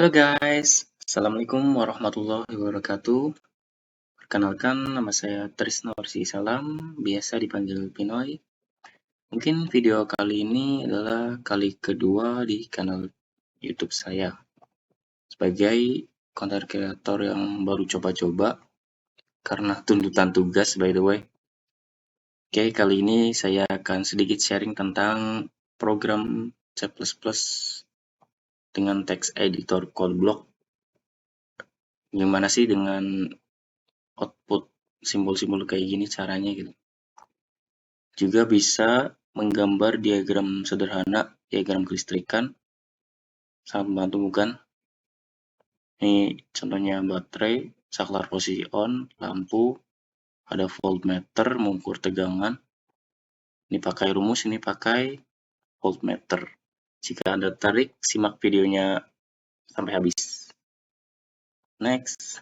Halo guys, Assalamualaikum warahmatullahi wabarakatuh. Perkenalkan, nama saya Trisno Orsi Salam, biasa dipanggil Pinoy. Mungkin video kali ini adalah kali kedua di kanal YouTube saya. Sebagai konten kreator yang baru coba-coba, karena tuntutan tugas by the way. Oke, kali ini saya akan sedikit sharing tentang program C++ dengan text editor CodeBlock. Gimana sih dengan output simbol-simbol kayak gini caranya gitu. Juga bisa menggambar diagram sederhana, diagram kelistrikan. Sangat membantu bukan? Ini contohnya baterai, saklar posisi on, lampu, ada voltmeter mengukur tegangan. Ini pakai rumus, ini pakai voltmeter. Jika Anda tertarik, simak videonya sampai habis. Next.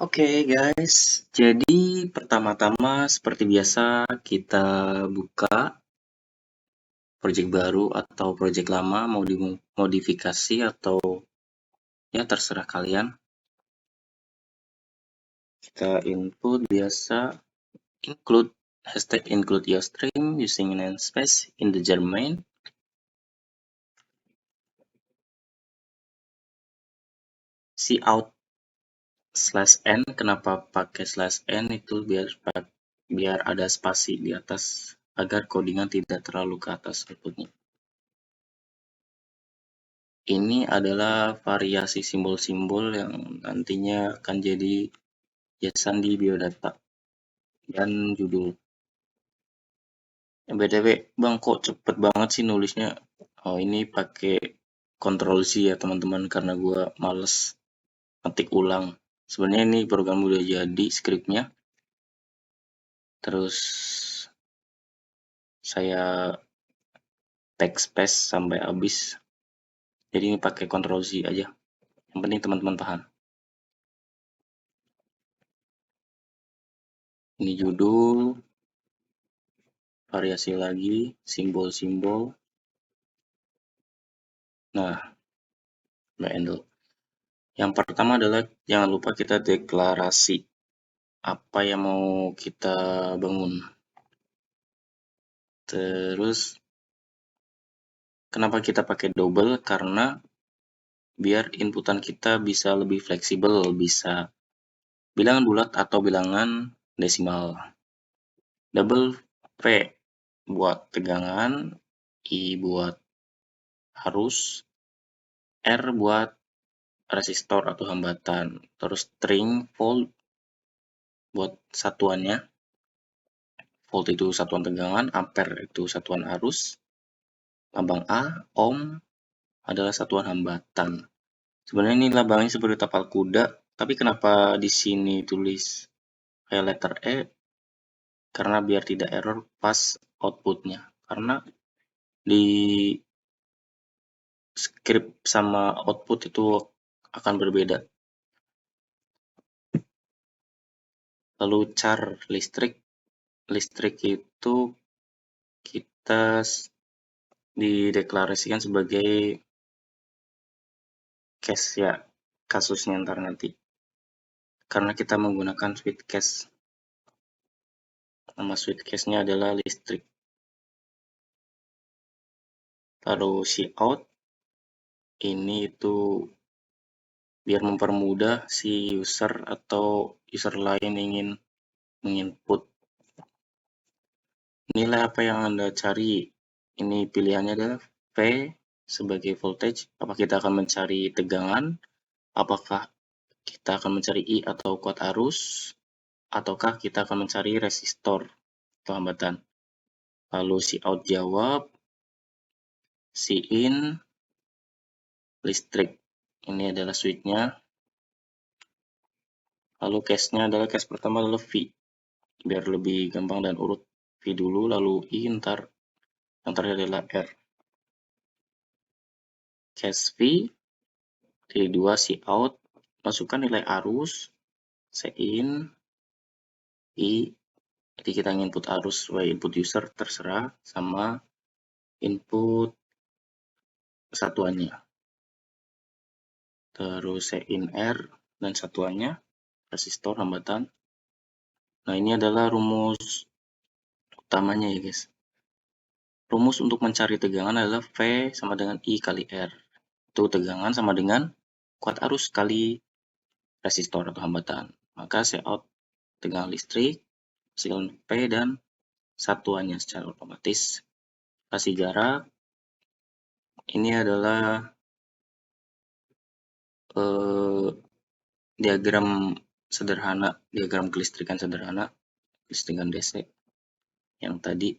Oke guys, jadi pertama-tama seperti biasa kita buka project baru atau project lama, mau dimodifikasi atau ya terserah kalian. Kita input biasa, include hashtag include your stream using namespace in the German. Cout /n, kenapa pakai /n itu biar ada spasi di atas agar codingan tidak terlalu ke atas outputnya. Ini adalah variasi simbol-simbol yang nantinya akan jadi hiasan di biodata dan judul. BTW, Bang, kok cepet banget sih nulisnya? Oh, ini pakai Ctrl Z ya teman-teman, karena gua males ketik ulang. Sebenarnya ini program udah jadi skripnya. Terus saya text paste sampai habis. Jadi ini pakai Ctrl Z aja. Yang penting teman-teman paham. Ini judul, variasi lagi, simbol-simbol. Nah, handle. Yang pertama adalah jangan lupa kita deklarasi apa yang mau kita bangun. Terus kenapa kita pakai double? Karena biar inputan kita bisa lebih fleksibel, bisa bilangan bulat atau bilangan desimal. Double V buat tegangan, I buat arus, R buat resistor atau hambatan. Terus string volt buat satuannya. Volt itu satuan tegangan, ampere itu satuan arus, lambang A, ohm adalah satuan hambatan. Sebenarnya ini lambangnya seperti tapal kuda, tapi kenapa di sini tulis kayak letter E? Karena biar tidak error pas outputnya. Karena di script sama output itu akan berbeda. Lalu char listrik itu kita dideklarasikan sebagai case ya, kasusnya ntar nanti. Karena kita menggunakan switch case. Nama switch case-nya adalah listrik. Lalu cout ini itu biar mempermudah si user atau user lain ingin menginput nilai apa yang Anda cari. Ini pilihannya adalah V sebagai voltage. Apakah kita akan mencari tegangan? Apakah kita akan mencari I atau kuat arus? Ataukah kita akan mencari resistor atau hambatan? Lalu cout jawab, in listrik. Ini adalah switch-nya. Lalu case-nya adalah case pertama adalah V. Biar lebih gampang dan urut. V dulu, lalu I, ntar yang terakhir adalah R. Case V, T2 cout, masukkan nilai arus, Cin, I, jadi kita input arus sesuai input user terserah, sama input satuannya. Terus Cin R dan satuannya, resistor hambatan. Nah, ini adalah rumus utamanya ya guys. Rumus untuk mencari tegangan adalah V sama dengan I kali R. Itu tegangan sama dengan kuat arus kali resistor atau hambatan. Maka Cout tegangan listrik, hasil P dan satuannya secara otomatis. Kasih jarak. Ini adalah diagram sederhana, diagram kelistrikan sederhana, kelistrikan DC yang tadi.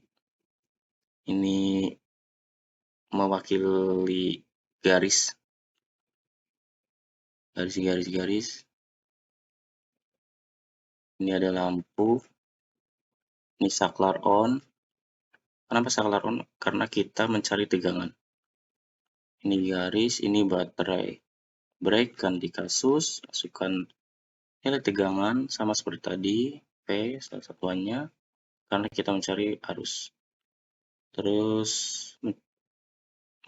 Ini mewakili garis. Ini ada lampu. Ini saklar on. Kenapa saklar on? Karena kita mencari tegangan. Ini garis, ini baterai. Break ganti kasus, masukkan nilai tegangan sama seperti tadi, P salah satuannya, karena kita mencari arus. Terus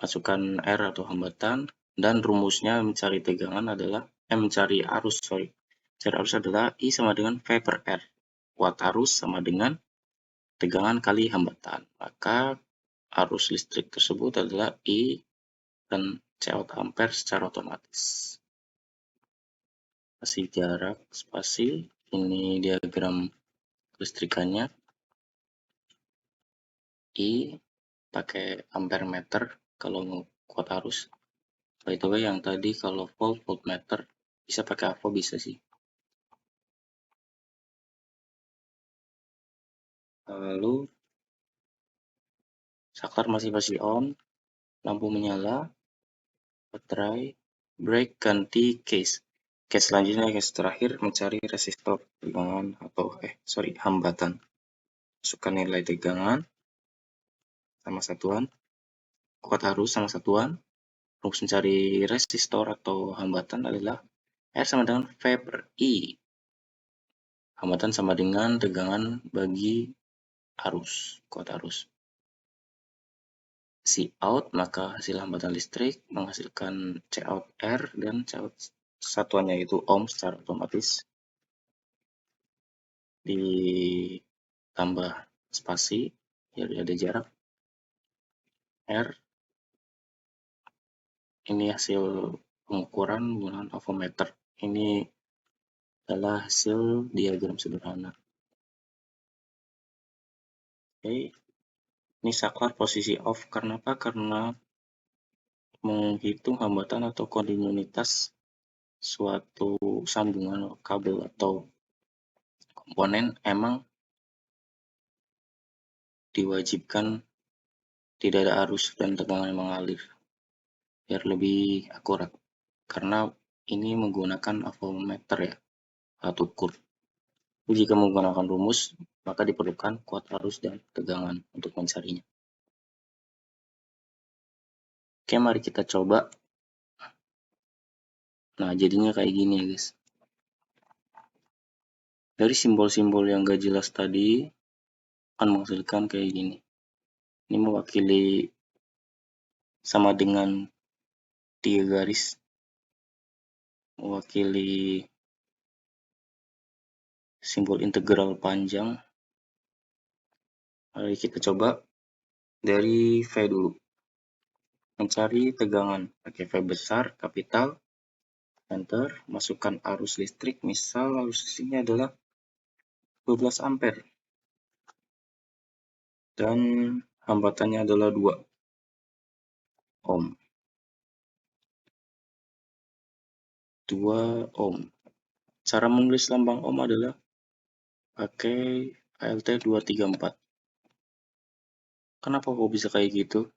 masukkan R atau hambatan, dan rumusnya mencari tegangan adalah, mencari arus adalah I sama dengan V per R. Kuat arus sama dengan tegangan kali hambatan. Maka arus listrik tersebut adalah I dan Cout ampere secara otomatis. Kasih jarak spasi. Ini diagram kelistrikannya. I pakai ampere meter kalau kuat arus. By the way, yang tadi kalau voltmeter bisa pakai AVO, bisa sih. Lalu saklar masih on, lampu menyala, baterai, break ganti case. Case selanjutnya, case terakhir, mencari resistor tegangan atau hambatan. Masukkan nilai tegangan sama satuan, kuat arus sama satuan. Rumus mencari resistor atau hambatan adalah R sama dengan V per I. Hambatan sama dengan tegangan bagi arus, kuat arus. Cout, maka hasil hambatan listrik menghasilkan Cout R dan Cout satuannya itu ohm secara otomatis. Ditambah spasi, jadi ada jarak R. Ini hasil pengukuran menggunakan avometer. Ini adalah hasil diagram sederhana. Oke. Ini saklar posisi off. Karena apa? Karena menghitung hambatan atau kontinuitas suatu sambungan kabel atau komponen emang diwajibkan tidak ada arus dan tegangan yang mengalir biar lebih akurat, karena ini menggunakan avometer ya, alat ukur. Jika menggunakan rumus, maka diperlukan kuat arus dan tegangan untuk mencarinya. Oke, mari kita coba. Nah, jadinya kayak gini ya guys. Dari simbol-simbol yang gak jelas tadi akan menghasilkan kayak gini. Ini mewakili sama dengan 3 garis, mewakili simbol integral panjang. Mari kita coba dari V dulu. Mencari tegangan pakai V besar, kapital, enter, masukkan arus listrik, misal arus listriknya adalah 12 ampere. Dan hambatannya adalah 2 ohm. 2 ohm. Cara menulis lambang ohm adalah pakai ALT 234. Kenapa kok bisa kayak gitu?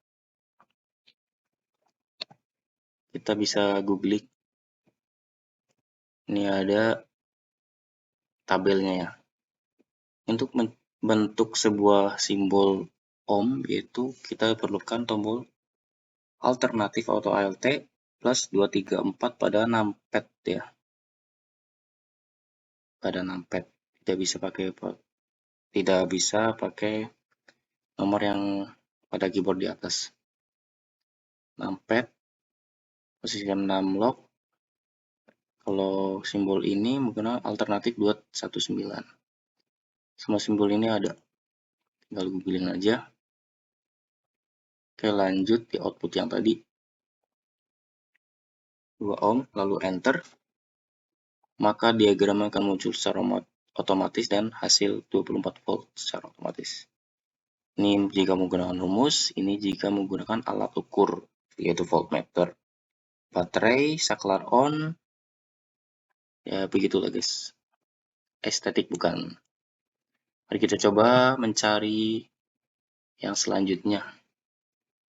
Kita bisa googling. Ini ada tabelnya ya. Untuk membentuk sebuah simbol ohm, yaitu kita perlukan tombol alternatif atau ALT plus 234 pada numpad ya. pada numpad. Tidak bisa pakai nomor yang pada keyboard di atas. Numpad, posisikan numlock. Kalau simbol ini menggunakan alternatif 219. Semua simbol ini ada. Tinggal googling aja. Oke, lanjut di output yang tadi. 2 ohm, lalu enter. Maka diagram akan muncul secara otomatis dan hasil 24 volt secara otomatis. Ini jika menggunakan rumus, ini jika menggunakan alat ukur, yaitu voltmeter. Baterai, saklar on, ya begitulah guys. Estetik bukan. Mari kita coba mencari yang selanjutnya.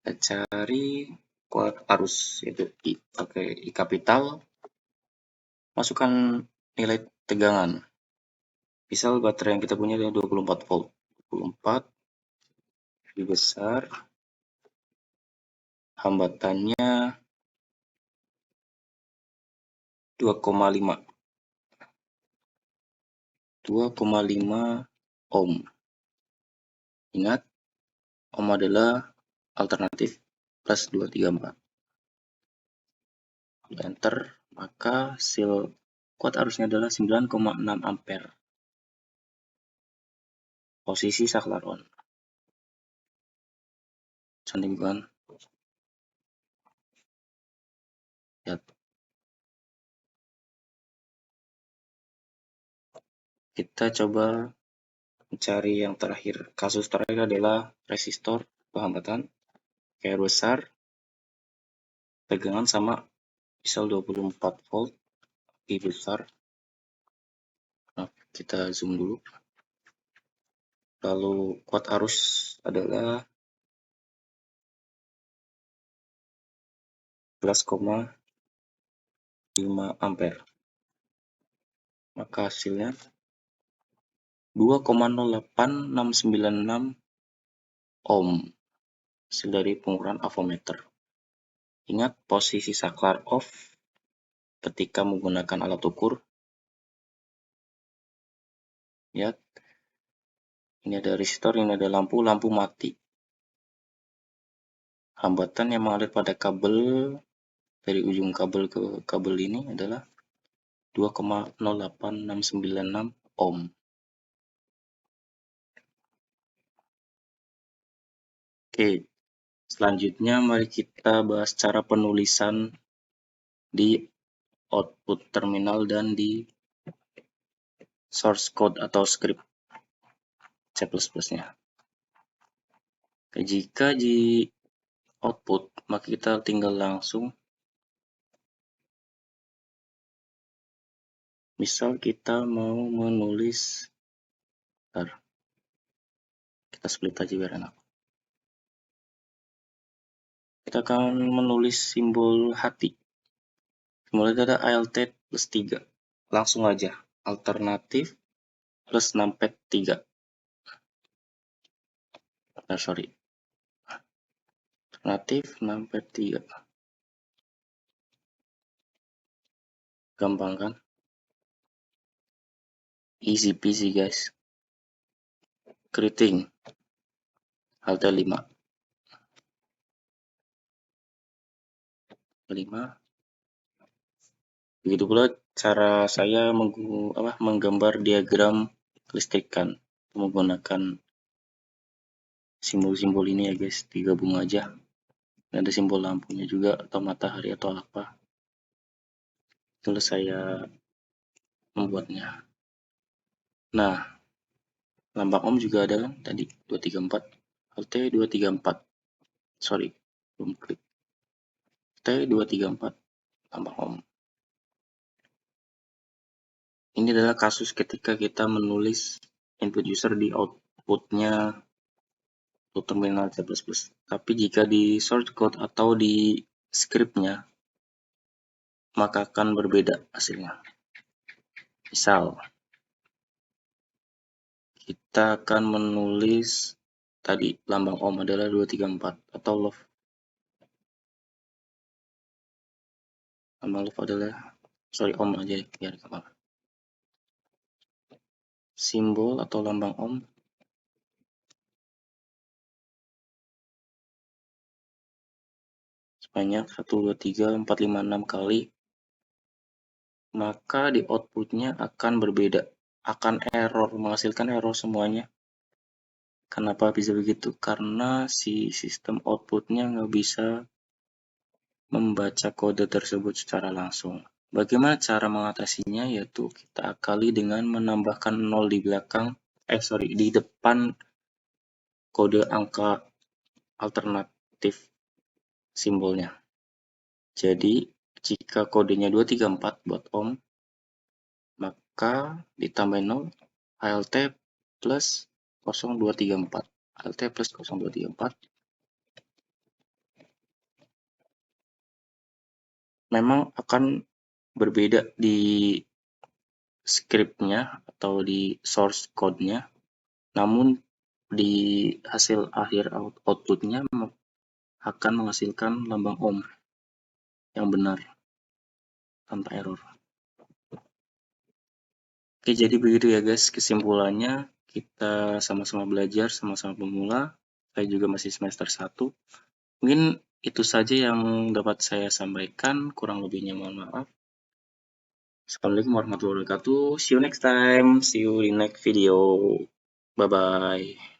Kita cari kuat arus, yaitu pakai I kapital. Masukkan nilai tegangan. Misal baterai yang kita punya adalah 24 volt. 24 lebih besar. Hambatannya 2,5. 2,5 ohm. Ingat, ohm adalah alternatif plus 234. Enter, maka hasil kuat arusnya adalah 9,6 ampere. Posisi saklar on. Cantik bukan? Lihat. Kita coba mencari yang terakhir. Kasus terakhir adalah resistor hambatan. Kayak besar. Tegangan sama misal 24 volt. I besar. Nah, kita zoom dulu. Lalu kuat arus adalah 11,5 ampere. Maka hasilnya 2,08696 ohm. Hasil dari pengukuran avometer. Ingat posisi saklar off ketika menggunakan alat ukur. Lihat. Ini ada resistor, ini ada lampu mati. Hambatan yang mengalir pada kabel dari ujung kabel ke kabel ini adalah 2,08696 ohm. Oke, selanjutnya mari kita bahas cara penulisan di output terminal dan di source code atau script C++-nya. Jika di output, maka kita tinggal langsung, misal kita mau menulis, kita split aja biar enak. Kita akan menulis simbol hati. Simbolnya ada alt plus 3. Langsung aja, alternatif plus numpad 3. Alternatif numpad 3. Gampang kan? Easy peasy guys. Keriting. Alt 5. 5. Begitu pula cara saya menggambar diagram kelistrikan menggunakan simbol-simbol ini ya guys, digabung aja. Ada simbol lampunya juga atau matahari atau apa. Itulah saya membuatnya. Nah, lambang ohm juga ada kan tadi 234. Alt 234. Sorry, belum klik. T 234 lambang ohm. Ini adalah kasus ketika kita menulis input user di outputnya terminal C++. Tapi jika di source code atau di scriptnya, maka akan berbeda hasilnya. Misal, kita akan menulis tadi lambang ohm adalah 234 atau love. Lambang love adalah, ohm aja biar gampang. simbol atau lambang ohm sebanyak 1, 2, 3, 4, 5, 6 kali, maka di outputnya akan berbeda, akan error, menghasilkan error semuanya. Kenapa bisa begitu? Karena si sistem outputnya nggak bisa membaca kode tersebut secara langsung. Bagaimana cara mengatasinya? Yaitu kita akali dengan menambahkan 0 di belakang, di depan kode angka alternatif simbolnya. Jadi, jika kodenya 234 buat ohm, maka ditambahin 0, ALT plus 0234. ALT plus 0234. Memang akan berbeda di scriptnya atau di source code-nya, namun di hasil akhir outputnya akan menghasilkan lambang ohm yang benar tanpa error. Oke, jadi begitu ya guys, kesimpulannya kita sama-sama belajar, sama-sama pemula. Saya juga masih semester 1. Mungkin itu saja yang dapat saya sampaikan, kurang lebihnya mohon maaf. Assalamualaikum warahmatullahi wabarakatuh. See you next time. See you in next video. Bye-bye.